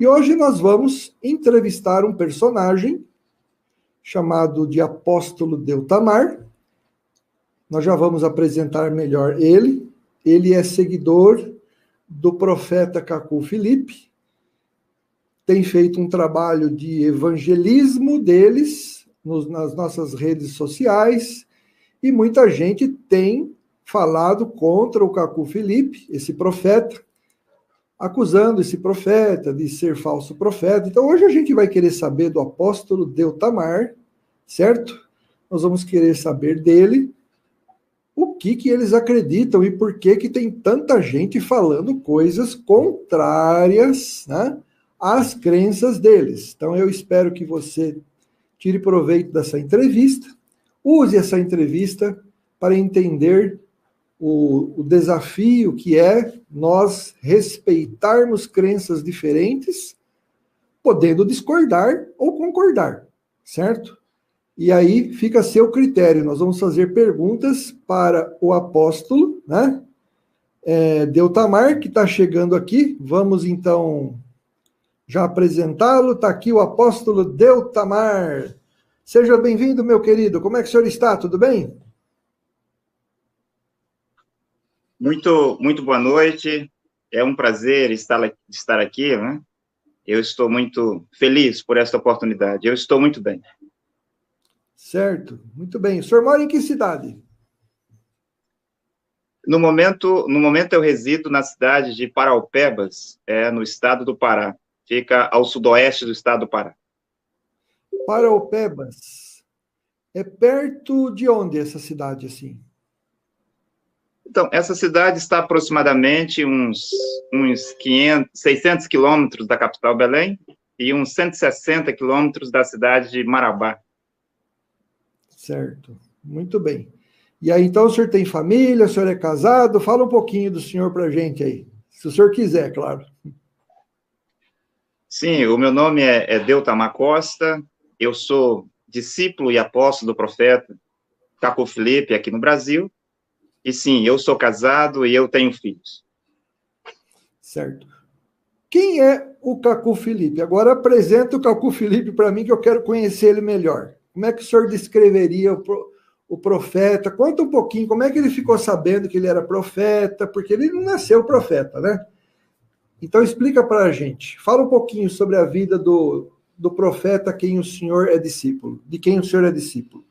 E hoje nós vamos entrevistar um personagem chamado de Apóstolo Deutamar. Nós já vamos apresentar melhor ele. Ele é seguidor do profeta Cacu Filipe, tem feito um trabalho de evangelismo deles nas nossas redes sociais, e muita gente tem falado contra o Cacu Filipe, esse profeta, acusando esse profeta de ser falso profeta. Então hoje a gente vai querer saber do apóstolo Deutamar, certo? Nós vamos querer saber dele o que eles acreditam e por que tem tanta gente falando coisas contrárias, né, às crenças deles. Então eu espero que você tire proveito dessa entrevista, use essa entrevista para entender o desafio que é nós respeitarmos crenças diferentes, podendo discordar ou concordar, certo? E aí fica a seu critério. Nós vamos fazer perguntas para o apóstolo, né? Deutamar, que está chegando aqui. Vamos então já apresentá-lo. Está aqui o apóstolo Deutamar. Seja bem-vindo, meu querido. Como é que o senhor está? Tudo bem? Muito boa noite. É um prazer estar aqui, né? Eu estou muito feliz por esta oportunidade. Eu estou muito bem. Certo, muito bem. O senhor mora em que cidade? No momento eu resido na cidade de Paraupebas, no estado do Pará. Fica ao sudoeste do estado do Pará. Paraupebas. É perto de onde essa cidade, assim? Então, essa cidade está aproximadamente uns 600 quilômetros da capital Belém e uns 160 quilômetros da cidade de Marabá. Certo, muito bem. E aí, então, o senhor tem família, o senhor é casado? Fala um pouquinho do senhor para a gente aí, se o senhor quiser, claro. Sim, o meu nome é Deutamar Costa, eu sou discípulo e apóstolo do profeta Cacu Filipe aqui no Brasil, e sim, eu sou casado e eu tenho filhos. Certo. Quem é o Cacu Filipe? Agora apresenta o Cacu Filipe para mim, que eu quero conhecer ele melhor. Como é que o senhor descreveria o profeta? Conta um pouquinho, como é que ele ficou sabendo que ele era profeta? Porque ele não nasceu profeta, né? Então explica para a gente. Fala um pouquinho sobre a vida do profeta quem o senhor é discípulo, de quem o senhor é discípulo.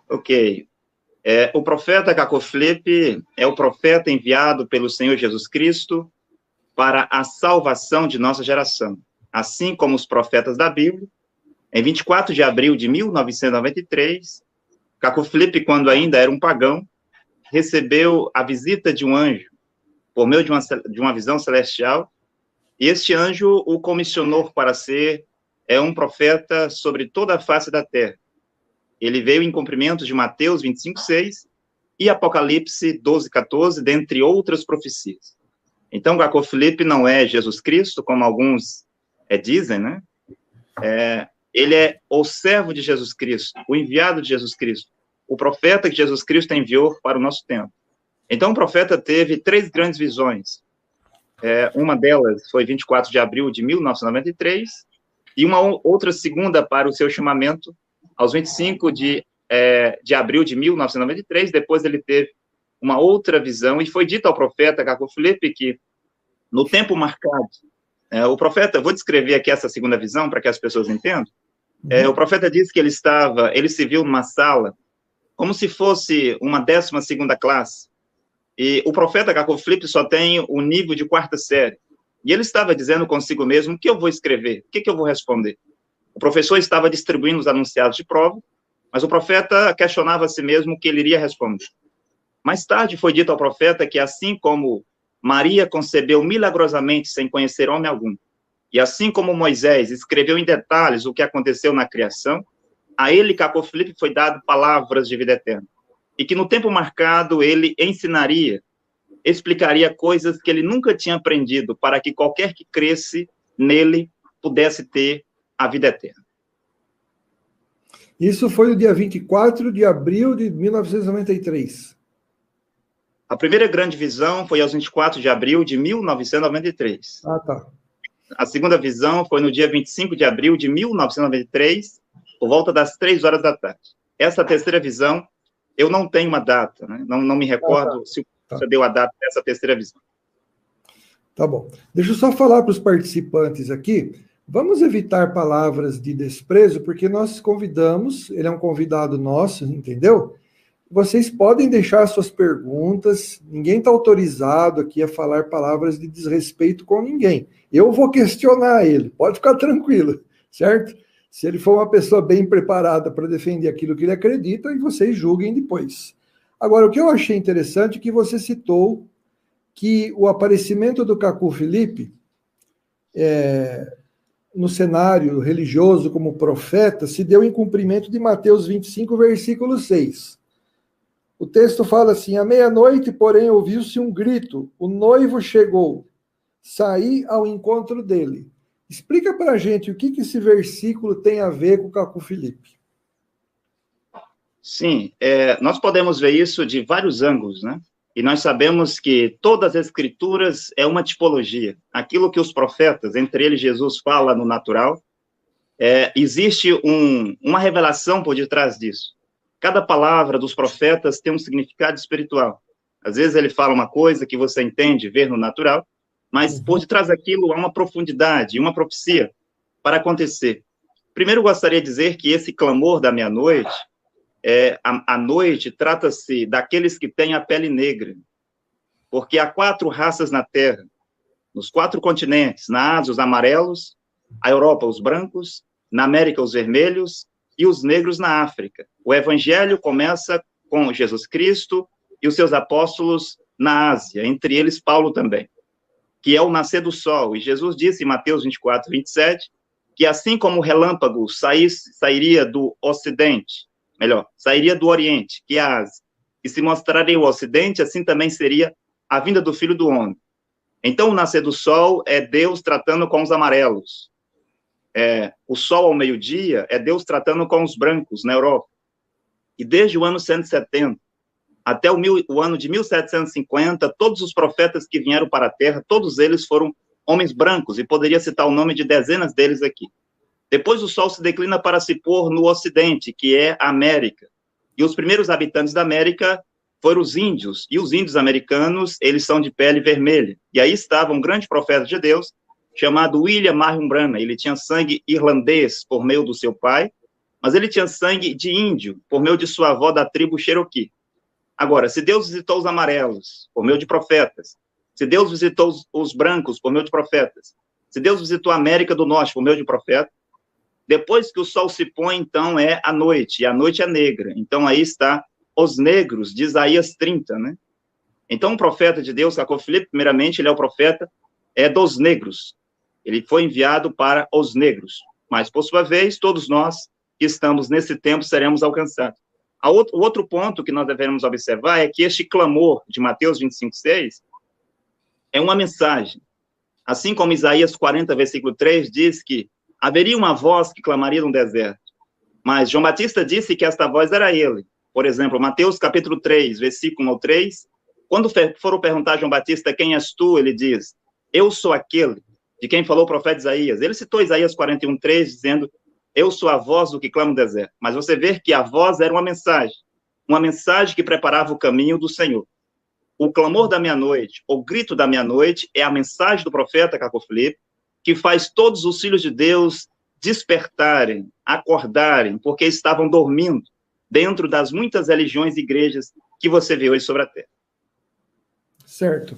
Ok. O profeta Cacu Filipe é o profeta enviado pelo Senhor Jesus Cristo para a salvação de nossa geração. Assim como os profetas da Bíblia, em 24 de abril de 1993, Cacu Filipe, quando ainda era um pagão, recebeu a visita de um anjo, por meio de uma visão celestial, e este anjo o comissionou para ser um profeta sobre toda a face da terra. Ele veio em cumprimento de Mateus 25:6 e Apocalipse 12:14, dentre outras profecias. Então, Cacu Filipe não é Jesus Cristo, como alguns dizem, né? Ele é o servo de Jesus Cristo, o enviado de Jesus Cristo, o profeta que Jesus Cristo enviou para o nosso tempo. Então, o profeta teve 3 grandes visões. Uma delas foi 24 de abril de 1993, e uma outra segunda para o seu chamamento, aos 25 de abril de 1993. Depois ele teve uma outra visão, e foi dito ao profeta Cacu Filipe que, no tempo marcado, o profeta, vou descrever aqui essa segunda visão para que as pessoas entendam. O profeta disse que ele se viu numa sala como se fosse uma 12ª classe, e o profeta Cacu Filipe só tem o nível de 4ª série, e ele estava dizendo consigo mesmo: o que eu vou escrever? O que eu vou responder? O professor estava distribuindo os anunciados de prova, mas o profeta questionava a si mesmo o que ele iria responder. Mais tarde foi dito ao profeta que, assim como Maria concebeu milagrosamente sem conhecer homem algum, e assim como Moisés escreveu em detalhes o que aconteceu na criação, a ele, Cacu Filipe, foi dado palavras de vida eterna. E que no tempo marcado ele ensinaria, explicaria coisas que ele nunca tinha aprendido, para que qualquer que cresce nele pudesse ter a vida eterna. Isso foi no dia 24 de abril de 1993. A primeira grande visão foi aos 24 de abril de 1993. Ah, tá. A segunda visão foi no dia 25 de abril de 1993, por volta das 3 horas da tarde. Essa terceira visão, eu não tenho uma data, né? Não me recordo se você deu a data dessa terceira visão. Tá bom. Deixa eu só falar para os participantes aqui. Vamos evitar palavras de desprezo, porque nós convidamos, ele é um convidado nosso, entendeu? Vocês podem deixar suas perguntas, ninguém está autorizado aqui a falar palavras de desrespeito com ninguém. Eu vou questionar ele, pode ficar tranquilo, certo? Se ele for uma pessoa bem preparada para defender aquilo que ele acredita, e vocês julguem depois. Agora, o que eu achei interessante é que você citou que o aparecimento do Cacu Felipe no cenário religioso como profeta se deu em cumprimento de Mateus 25, versículo 6. O texto fala assim: à meia-noite, porém, ouviu-se um grito, o noivo chegou, saí ao encontro dele. Explica para a gente o que esse versículo tem a ver com o Cacu Felipe. Sim, nós podemos ver isso de vários ângulos, né? E nós sabemos que todas as escrituras é uma tipologia. Aquilo que os profetas, entre eles Jesus, fala no natural, existe uma revelação por detrás disso. Cada palavra dos profetas tem um significado espiritual. Às vezes ele fala uma coisa que você entende, vê no natural, mas por detrás daquilo há uma profundidade, uma profecia para acontecer. Primeiro, gostaria de dizer que esse clamor da meia-noite, a noite trata-se daqueles que têm a pele negra, porque há 4 raças na Terra, nos 4 continentes: na Ásia, os amarelos; a Europa, os brancos; na América, os vermelhos; e os negros na África. O evangelho começa com Jesus Cristo e os seus apóstolos na Ásia, entre eles Paulo também, que é o nascer do sol. E Jesus disse em Mateus 24, 27, que assim como o relâmpago sairia do ocidente, sairia do oriente, que é a Ásia, e se mostraria o ocidente, assim também seria a vinda do Filho do Homem. Então, o nascer do sol é Deus tratando com os amarelos. O sol ao meio-dia é Deus tratando com os brancos na Europa. E desde o ano 170 até o ano de 1750, todos os profetas que vieram para a Terra, todos eles foram homens brancos, e poderia citar o nome de dezenas deles aqui. Depois o sol se declina para se pôr no ocidente, que é a América. E os primeiros habitantes da América foram os índios, e os índios americanos, eles são de pele vermelha. E aí estava um grande profeta de Deus, chamado William Marion Branham. Ele tinha sangue irlandês por meio do seu pai, mas ele tinha sangue de índio por meio de sua avó da tribo Cherokee. Agora, se Deus visitou os amarelos por meio de profetas, se Deus visitou os brancos por meio de profetas, se Deus visitou a América do Norte por meio de profetas, depois que o sol se põe, então é a noite, e a noite é negra. Então aí está os negros de Isaías 30, né? Então o profeta de Deus, Cacu Felipe, primeiramente, ele é o profeta dos negros. Ele foi enviado para os negros, mas, por sua vez, todos nós que estamos nesse tempo seremos alcançados. O outro ponto que nós devemos observar é que este clamor de Mateus 25:6 é uma mensagem. Assim como Isaías 40, versículo 3, diz que haveria uma voz que clamaria no deserto, mas João Batista disse que esta voz era ele. Por exemplo, Mateus capítulo 3, versículo 1 ao 3, quando foram perguntar a João Batista, quem és tu? Ele diz, eu sou aquele de quem falou o profeta Isaías. Ele citou Isaías 41:3, dizendo, eu sou a voz do que clama no deserto. Mas você vê que a voz era uma mensagem que preparava o caminho do Senhor. O clamor da meia-noite, o grito da meia-noite, é a mensagem do profeta Cacu Felipe, que faz todos os filhos de Deus despertarem, acordarem, porque estavam dormindo dentro das muitas religiões e igrejas que você vê hoje sobre a terra. Certo.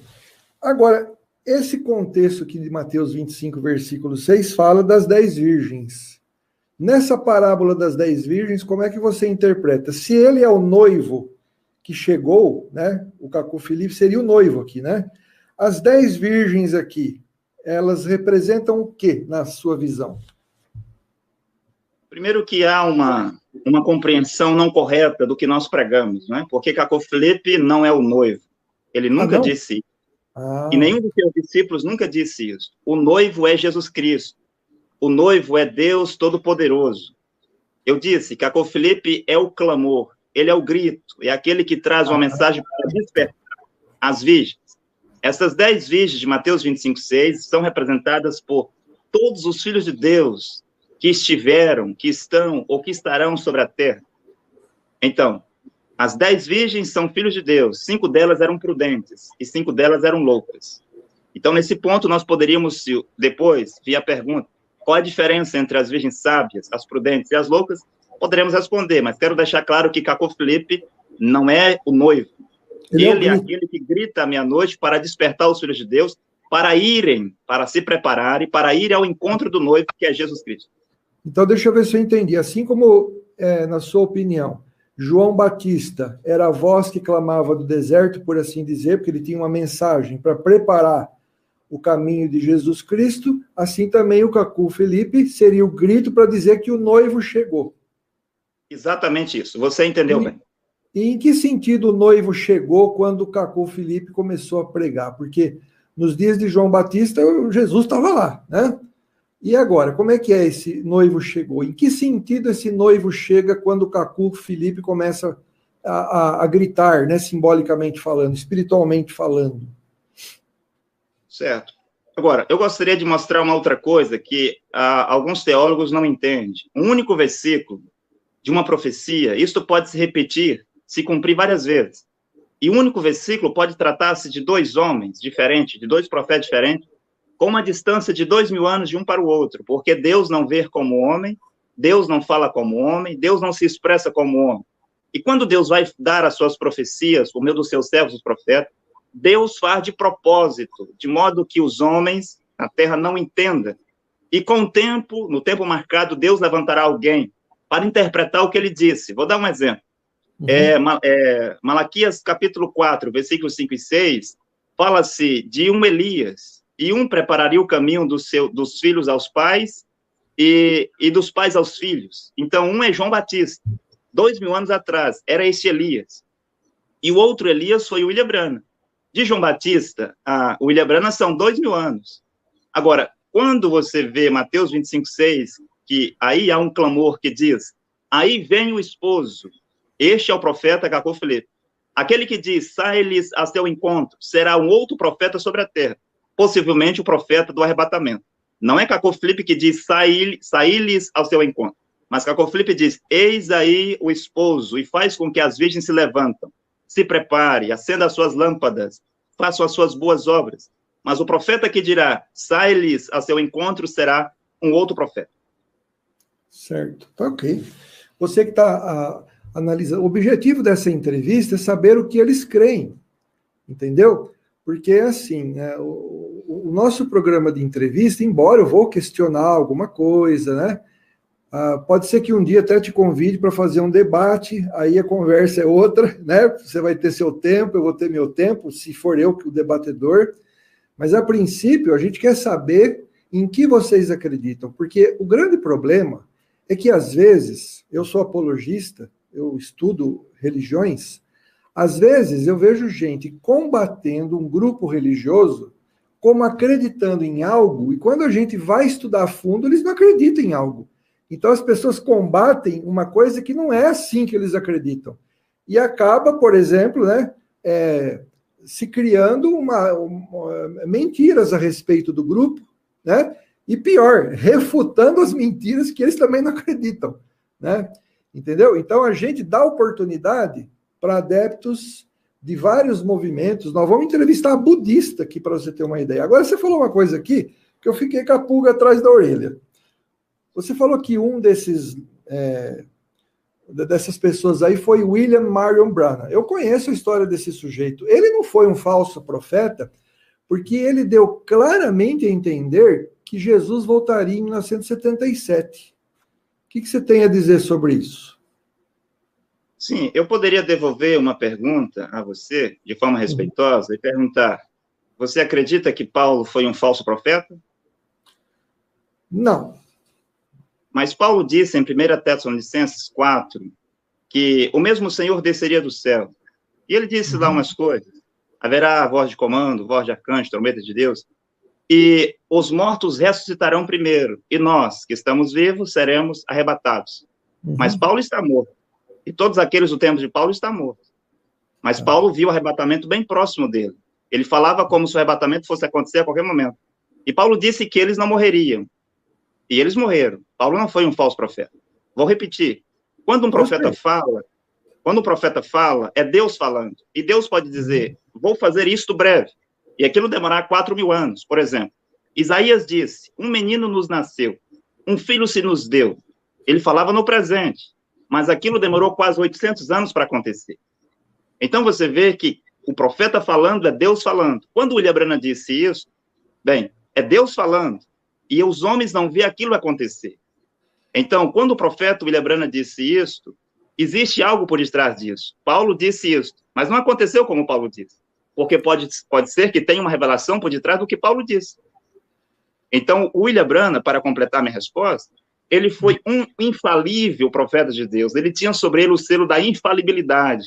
Agora, esse contexto aqui de Mateus 25, versículo 6, fala das 10 virgens. Nessa parábola das 10 virgens, como é que você interpreta? Se ele é o noivo que chegou, né? O Cacu Felipe seria o noivo aqui, né? As 10 virgens aqui, elas representam o quê, na sua visão? Primeiro que há uma compreensão não correta do que nós pregamos, né? Porque Cacu Felipe não é o noivo. Ele nunca disse isso. E nenhum dos seus discípulos nunca disse isso. O noivo é Jesus Cristo. O noivo é Deus Todo-Poderoso. Eu disse, Cacu Felipe é o clamor, ele é o grito, é aquele que traz uma mensagem para despertar as virgens. Essas 10 virgens de Mateus 25:6 são representadas por todos os filhos de Deus que estiveram, que estão ou que estarão sobre a terra. Então, as 10 virgens são filhos de Deus, 5 delas eram prudentes e 5 delas eram loucas. Então, nesse ponto, nós poderíamos, depois, vir a pergunta, qual a diferença entre as virgens sábias, as prudentes e as loucas? Poderemos responder, mas quero deixar claro que Cacô Felipe não é o noivo. Ele é aquele que grita à meia-noite para despertar os filhos de Deus, para irem, para se prepararem, para ir ao encontro do noivo, que é Jesus Cristo. Então, deixa eu ver se eu entendi. Assim como, na sua opinião, João Batista era a voz que clamava do deserto, por assim dizer, porque ele tinha uma mensagem para preparar o caminho de Jesus Cristo, assim também o Cacô Felipe seria o grito para dizer que o noivo chegou. Exatamente isso, você entendeu bem. E em que sentido o noivo chegou quando o Cacô Felipe começou a pregar? Porque nos dias de João Batista, Jesus estava lá, né? E agora, como é que é esse noivo chegou? Em que sentido esse noivo chega quando o Cacô Felipe começa a gritar, né, simbolicamente falando, espiritualmente falando? Certo. Agora, eu gostaria de mostrar uma outra coisa que alguns teólogos não entendem. Um único versículo de uma profecia, isto pode se repetir, se cumprir várias vezes. E um único versículo pode tratar-se de 2 homens diferentes, de 2 profetas diferentes, com uma distância de 2000 anos de um para o outro, porque Deus não vê como homem, Deus não fala como homem, Deus não se expressa como homem. E quando Deus vai dar as suas profecias, por meio dos seus servos, os profetas, Deus faz de propósito, de modo que os homens, a terra, não entendam. E com o tempo, no tempo marcado, Deus levantará alguém para interpretar o que ele disse. Vou dar um exemplo. Malaquias capítulo 4, versículos 5 e 6, fala-se de um Elias, e um prepararia o caminho dos filhos aos pais e dos pais aos filhos. Então, um é João Batista. 2000 anos atrás, era esse Elias. E o outro Elias foi o William Branham. De João Batista a William Branham são 2000 anos. Agora, quando você vê Mateus 25, 6, que aí há um clamor que diz, aí vem o esposo, este é o profeta Cacô Felipe. Aquele que diz, sai-lhes a seu encontro, será um outro profeta sobre a terra, possivelmente o profeta do arrebatamento. Não é Cacô Felipe que diz, sai-lhes ao seu encontro, mas Cacô Felipe diz, eis aí o esposo, e faz com que as virgens se levantam, se prepare, acenda as suas lâmpadas, façam as suas boas obras. Mas o profeta que dirá, sai-lhes a seu encontro, será um outro profeta. Certo, tá ok. Você que está analisando, o objetivo dessa entrevista é saber o que eles creem, entendeu? Porque, assim, o nosso programa de entrevista, embora eu vou questionar alguma coisa, né? Pode ser que um dia até te convide para fazer um debate, aí a conversa é outra, né? Você vai ter seu tempo, eu vou ter meu tempo, se for eu que o debatedor. Mas, a princípio, a gente quer saber em que vocês acreditam, porque o grande problema é que, às vezes, eu sou apologista, eu estudo religiões, às vezes eu vejo gente combatendo um grupo religioso como acreditando em algo, e quando a gente vai estudar a fundo, eles não acreditam em algo. Então as pessoas combatem uma coisa que não é assim que eles acreditam. E acaba, por exemplo, né, se criando mentiras a respeito do grupo, né? E pior, refutando as mentiras que eles também não acreditam, né? Entendeu? Então a gente dá oportunidade para adeptos de vários movimentos. Nós vamos entrevistar a budista aqui para você ter uma ideia. Agora você falou uma coisa aqui que eu fiquei com a pulga atrás da orelha. Você falou que um dessas pessoas aí foi William Marion Branham. Eu conheço a história desse sujeito. Ele não foi um falso profeta, porque ele deu claramente a entender que Jesus voltaria em 1977. O que você tem a dizer sobre isso? Sim, eu poderia devolver uma pergunta a você, de forma respeitosa, e perguntar, você acredita que Paulo foi um falso profeta? Não. Mas Paulo disse em 1 Tessalonicenses 4, que o mesmo Senhor desceria do céu. E ele disse lá umas coisas. Haverá voz de comando, voz de arcanjo, trombeta de Deus. E os mortos ressuscitarão primeiro. E nós, que estamos vivos, seremos arrebatados. Mas Paulo está morto. E todos aqueles do tempo de Paulo estão mortos. Mas Paulo viu o arrebatamento bem próximo dele. Ele falava como se o arrebatamento fosse acontecer a qualquer momento. E Paulo disse que eles não morreriam. e eles morreram. Paulo não foi um falso profeta. Vou repetir. Quando um profeta fala, é Deus falando. E Deus pode dizer, vou fazer isto breve. E aquilo demorar 4.000 anos, por exemplo. Isaías disse, um menino nos nasceu, um filho se nos deu. Ele falava no presente, mas aquilo demorou quase 800 anos para acontecer. Então você vê que o profeta falando é Deus falando. Quando William Branham disse isso, bem, é Deus falando, e os homens não vê aquilo acontecer. Então, quando o profeta William Branham disse isso, existe algo por detrás disso. Paulo disse isso, mas não aconteceu como Paulo disse, porque pode ser que tenha uma revelação por detrás do que Paulo disse. Então, o William Branham, para completar minha resposta, ele foi um infalível profeta de Deus. Ele tinha sobre ele o selo da infalibilidade.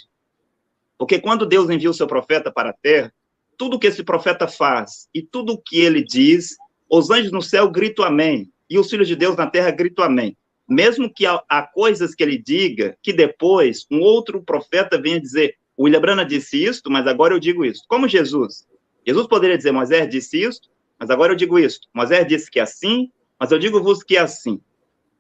Porque quando Deus envia o seu profeta para a terra, tudo que esse profeta faz e tudo que ele diz, os anjos no céu gritam amém, e os filhos de Deus na terra gritam amém. Mesmo que há coisas que ele diga, que depois um outro profeta venha dizer, o William Branham disse isto, mas agora eu digo isso. Como Jesus. Jesus poderia dizer, Moisés disse isto, mas agora eu digo isto. Moisés disse que é assim, mas eu digo-vos que é assim.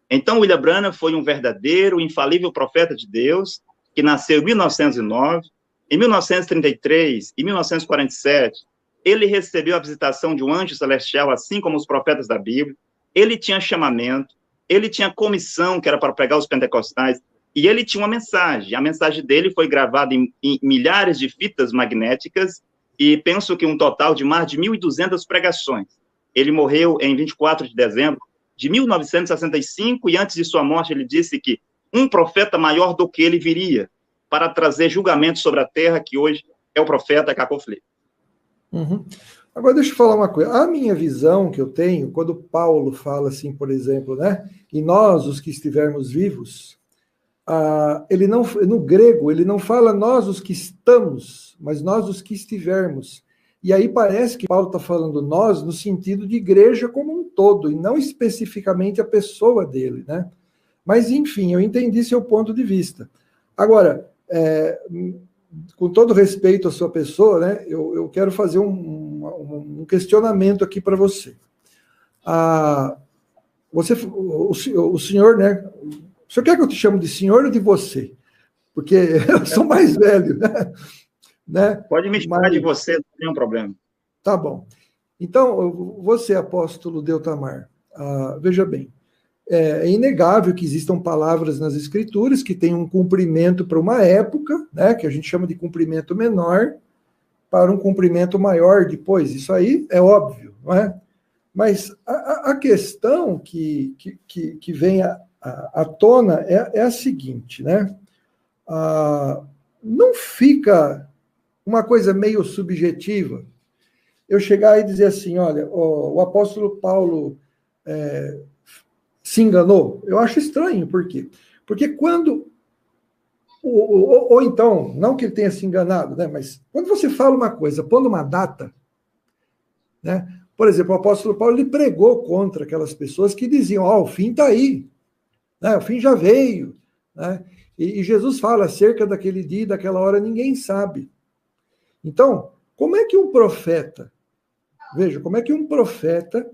Então, William Branham foi um verdadeiro, infalível profeta de Deus, que nasceu em 1909, em 1933 e 1947, ele recebeu a visitação de um anjo celestial, assim como os profetas da Bíblia. Ele tinha chamamento, ele tinha comissão, que era para pregar os pentecostais, e ele tinha uma mensagem. A mensagem dele foi gravada em milhares de fitas magnéticas, e penso que um total de mais de 1.200 pregações. Ele morreu em 24 de dezembro de 1965, e antes de sua morte ele disse que um profeta maior do que ele viria para trazer julgamento sobre a terra, que hoje é o profeta Cacau Felipe. Agora, deixa eu falar uma coisa. A minha visão que eu tenho, quando Paulo fala assim, por exemplo, né? E nós, os que estivermos vivos, ele não, no grego, ele não fala nós, os que estamos, mas nós, os que estivermos. E aí parece que Paulo está falando nós no sentido de igreja como um todo, e não especificamente a pessoa dele, né? Mas, enfim, eu entendi seu ponto de vista. Agora, com todo respeito à sua pessoa, né, eu quero fazer um questionamento aqui para você. O senhor, né? O senhor quer que eu te chame de senhor ou de você? Porque eu sou mais velho, né? Pode me chamar de você, não tem um problema. Tá bom. Então, você, apóstolo Deutamar, veja bem, é inegável que existam palavras nas Escrituras que têm um cumprimento para uma época, né, que a gente chama de cumprimento menor, para um cumprimento maior depois. Isso aí é óbvio, não é? Mas a questão que vem à tona é a seguinte, né? Não fica uma coisa meio subjetiva eu chegar e dizer assim, olha, o apóstolo Paulo se enganou? Eu acho estranho, por quê? Porque quando, ou então, não que ele tenha se enganado, né, mas quando você fala uma coisa, pondo uma data, né, por exemplo, o apóstolo Paulo ele pregou contra aquelas pessoas que diziam, o fim está aí, né, o fim já veio, né, e Jesus fala acerca daquele dia e daquela hora, ninguém sabe. Então, como é que um profeta, veja, como é que um profeta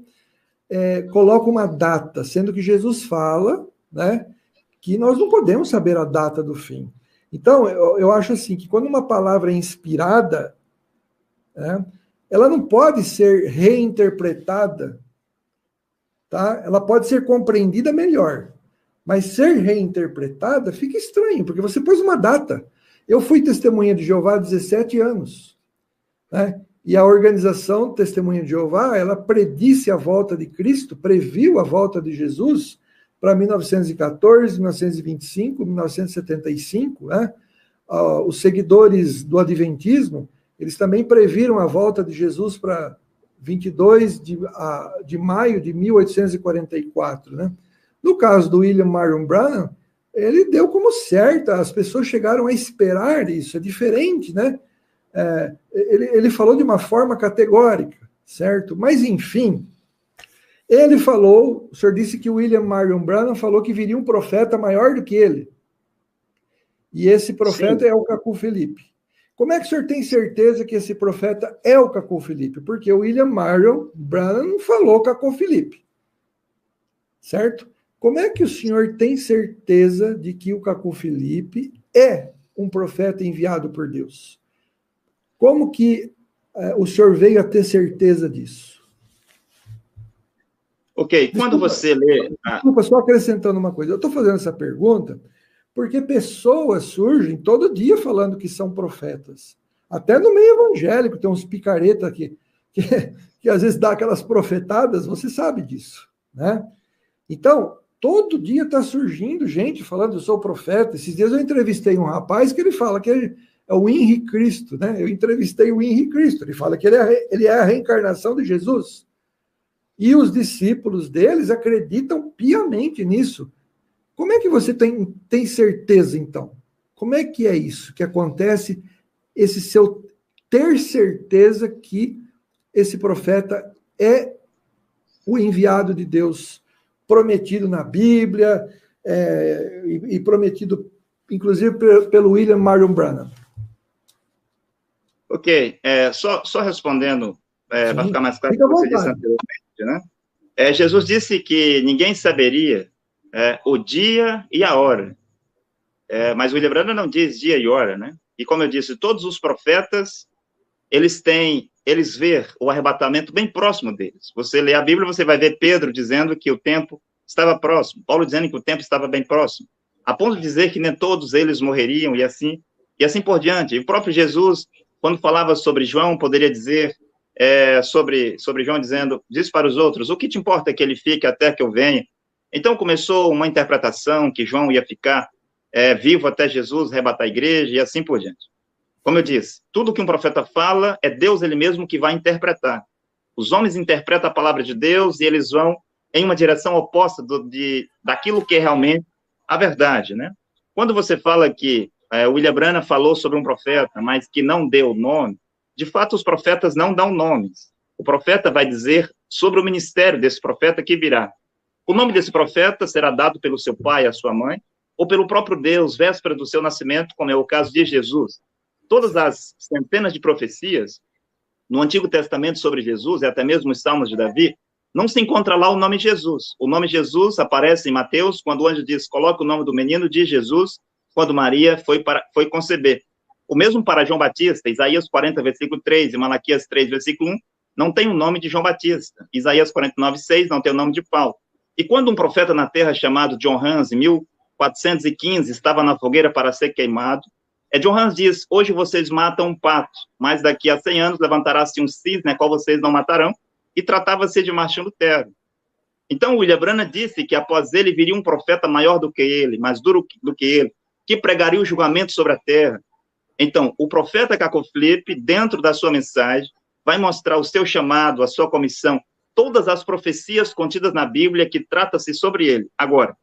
coloca uma data, sendo que Jesus fala, né, que nós não podemos saber a data do fim. Então, eu acho assim, que quando uma palavra é inspirada, né, ela não pode ser reinterpretada, tá? Ela pode ser compreendida melhor, mas ser reinterpretada fica estranho, porque você pôs uma data. Eu fui testemunha de Jeová há 17 anos, né? E a organização Testemunha de Jeová, ela predisse a volta de Cristo, previu a volta de Jesus para 1914, 1925, 1975, né? Os seguidores do Adventismo, eles também previram a volta de Jesus para 22 de maio de 1844, né? No caso do William Marion Branham, ele deu como certa, as pessoas chegaram a esperar isso, é diferente, né? Ele falou de uma forma categórica, certo? Mas, enfim, ele falou, o senhor disse que o William Marion Branham falou que viria um profeta maior do que ele. E esse profeta é o Cacau Felipe. Como é que o senhor tem certeza que esse profeta é o Cacau Felipe? Porque o William Marion Branham não falou Cacau Felipe. certo? Como é que o senhor tem certeza de que o Caco Felipe é um profeta enviado por Deus? Como que o senhor veio a ter certeza disso? Ok, quando você lê... Desculpa, só acrescentando uma coisa. Eu estou fazendo essa pergunta porque pessoas surgem todo dia falando que são profetas. Até no meio evangélico tem uns picaretas que às vezes dá aquelas profetadas, você sabe disso, né? Então, todo dia está surgindo gente falando, eu sou profeta. Esses dias eu entrevistei um rapaz que ele fala que ele é o Henri Cristo, né? Eu entrevistei o Henri Cristo, ele fala que ele é a reencarnação de Jesus. E os discípulos deles acreditam piamente nisso. Como é que você tem certeza, então? Como é que é isso que acontece, esse seu ter certeza que esse profeta é o enviado de Deus, prometido na Bíblia, e prometido, inclusive, pelo William Marion Branham? Ok, só respondendo, para ficar mais claro o Fica que à você disse vontade. anteriormente, né? Jesus disse que ninguém saberia o dia e a hora, mas o William Branham não diz dia e hora, né? E como eu disse, todos os profetas, eles vê o arrebatamento bem próximo deles. Você lê a Bíblia, você vai ver Pedro dizendo que o tempo estava próximo, Paulo dizendo que o tempo estava bem próximo, a ponto de dizer que nem todos eles morreriam, e assim por diante. E o próprio Jesus, quando falava sobre João, poderia dizer sobre João, dizendo, diz para os outros, o que te importa que ele fique até que eu venha? Então começou uma interpretação que João ia ficar vivo até Jesus arrebatar a igreja, e assim por diante. Como eu disse, tudo que um profeta fala é Deus ele mesmo que vai interpretar. Os homens interpretam a palavra de Deus e eles vão em uma direção oposta daquilo que é realmente a verdade, né? Quando você fala que William Branham falou sobre um profeta, mas que não deu nome, de fato os profetas não dão nomes. O profeta vai dizer sobre o ministério desse profeta que virá. O nome desse profeta será dado pelo seu pai, a sua mãe, ou pelo próprio Deus, véspera do seu nascimento, como é o caso de Jesus. Todas as centenas de profecias no Antigo Testamento sobre Jesus, e até mesmo os Salmos de Davi, não se encontra lá o nome Jesus. O nome Jesus aparece em Mateus, quando o anjo diz, coloca o nome do menino de Jesus, quando Maria foi conceber. O mesmo para João Batista, Isaías 40, versículo 3, e Malaquias 3, versículo 1, não tem o nome de João Batista. Isaías 49, 6, não tem o nome de Paulo. E quando um profeta na terra chamado John Hus, em 1415, estava na fogueira para ser queimado, John Hus diz, hoje vocês matam um pato, mas daqui a 100 anos levantará-se um cisne, a qual vocês não matarão, e tratava-se de Martim Lutero. Então, William Branham disse que após ele viria um profeta maior do que ele, mais duro do que ele, que pregaria o julgamento sobre a terra. Então, o profeta Caco Felipe, dentro da sua mensagem, vai mostrar o seu chamado, a sua comissão, todas as profecias contidas na Bíblia que trata-se sobre ele. Agora,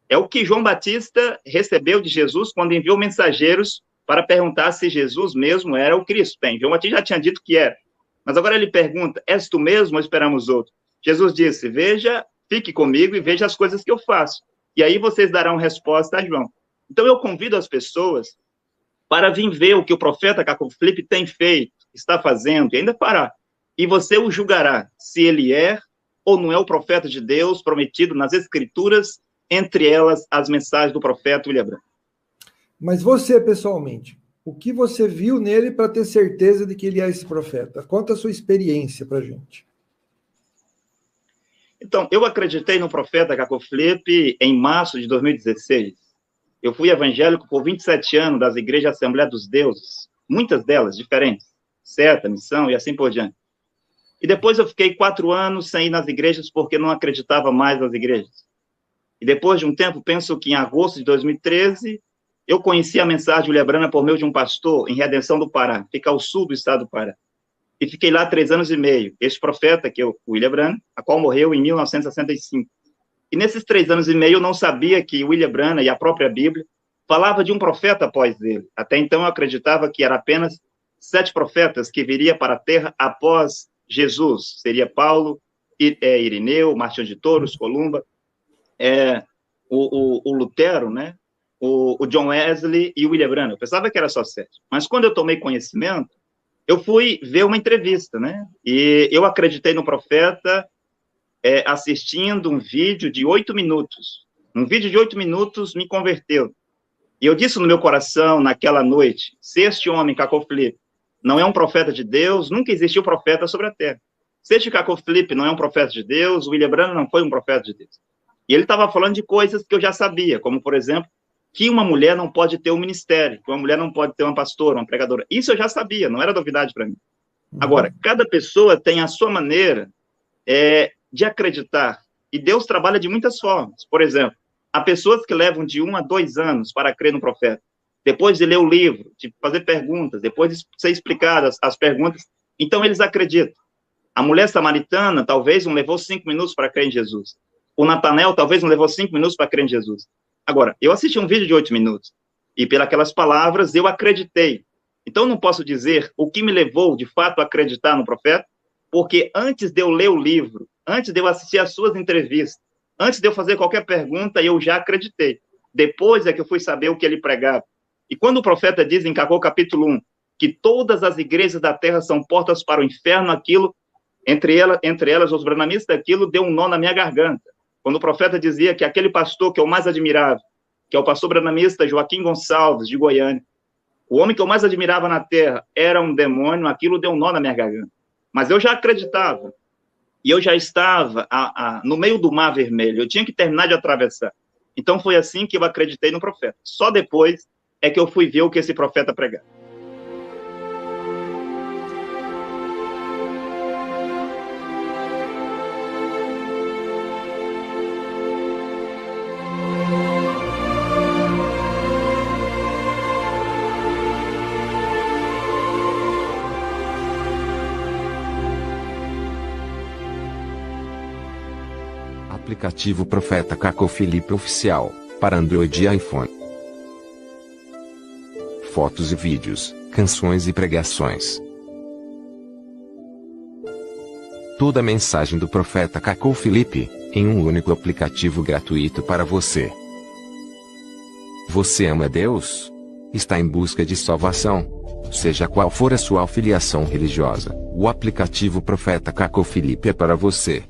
é o que João Batista recebeu de Jesus quando enviou mensageiros para perguntar se Jesus mesmo era o Cristo. Bem, João Batista já tinha dito que era. Mas agora ele pergunta, és tu mesmo ou esperamos outro? Jesus disse, veja, fique comigo e veja as coisas que eu faço. E aí vocês darão resposta a João. Então eu convido as pessoas para vir ver o que o profeta Caco Felipe tem feito, está fazendo e ainda fará. E você o julgará se ele é ou não é o profeta de Deus prometido nas Escrituras, entre elas as mensagens do profeta William Branham. Mas você, pessoalmente, o que você viu nele para ter certeza de que ele é esse profeta? Conta a sua experiência para a gente. Então, eu acreditei no profeta Caco Felipe em março de 2016. Eu fui evangélico por 27 anos das igrejas Assembleia dos Deuses, muitas delas diferentes, Certa, Missão e assim por diante. E depois eu fiquei 4 anos sem ir nas igrejas porque não acreditava mais nas igrejas. E depois de um tempo, penso que em agosto de 2013, eu conheci a mensagem de William Branham por meio de um pastor em Redenção do Pará, fica ao sul do estado do Pará. E fiquei lá 3 anos e meio. Este profeta, que é o William Branham, a qual morreu em 1965. E nesses 3 anos e meio, eu não sabia que William Branham e a própria Bíblia falava de um profeta após ele. Até então, eu acreditava que era apenas 7 profetas que viria para a terra após Jesus. Seria Paulo, Irineu, Martinho de Touros, Columba, o Lutero, né? O John Wesley e o William Branham. Eu pensava que era só 7. Mas quando eu tomei conhecimento, eu fui ver uma entrevista, né? E eu acreditei no profeta assistindo um vídeo de 8 minutos. Um vídeo de 8 minutos me converteu. E eu disse no meu coração, naquela noite, se este homem, Cacau Felipe, não é um profeta de Deus, nunca existiu profeta sobre a terra. Se este Cacau Felipe não é um profeta de Deus, o William Branham não foi um profeta de Deus. E ele estava falando de coisas que eu já sabia, como, por exemplo, que uma mulher não pode ter um ministério, que uma mulher não pode ter uma pastora, uma pregadora. Isso eu já sabia, não era novidade para mim. Agora, cada pessoa tem a sua maneira de acreditar, e Deus trabalha de muitas formas. Por exemplo, há pessoas que levam de 1 a 2 anos para crer no profeta. Depois de ler o livro, de fazer perguntas, depois de ser explicadas as perguntas, então eles acreditam. A mulher samaritana talvez não levou 5 minutos para crer em Jesus. O Natanael talvez não levou 5 minutos para crer em Jesus. Agora, eu assisti um vídeo de 8 minutos, e pelas palavras eu acreditei. Então, não posso dizer o que me levou, de fato, a acreditar no profeta, porque antes de eu ler o livro, antes de eu assistir às suas entrevistas, antes de eu fazer qualquer pergunta, eu já acreditei. Depois é que eu fui saber o que ele pregava. E quando o profeta diz em Cacau capítulo 1, que todas as igrejas da terra são portas para o inferno, aquilo, entre elas os branamistas, aquilo deu um nó na minha garganta. Quando o profeta dizia que aquele pastor que eu mais admirava, que é o pastor branamista Joaquim Gonçalves, de Goiânia, o homem que eu mais admirava na terra era um demônio, aquilo deu um nó na minha garganta. Mas eu já acreditava. E eu já estava no meio do Mar Vermelho. Eu tinha que terminar de atravessar. Então foi assim que eu acreditei no profeta. Só depois é que eu fui ver o que esse profeta pregava. Aplicativo Profeta Cacau Felipe Oficial, para Android e iPhone. Fotos e vídeos, canções e pregações. Toda a mensagem do Profeta Cacau Felipe, em um único aplicativo gratuito para você. Você ama Deus? Está em busca de salvação? Seja qual for a sua afiliação religiosa, o aplicativo Profeta Cacau Felipe é para você.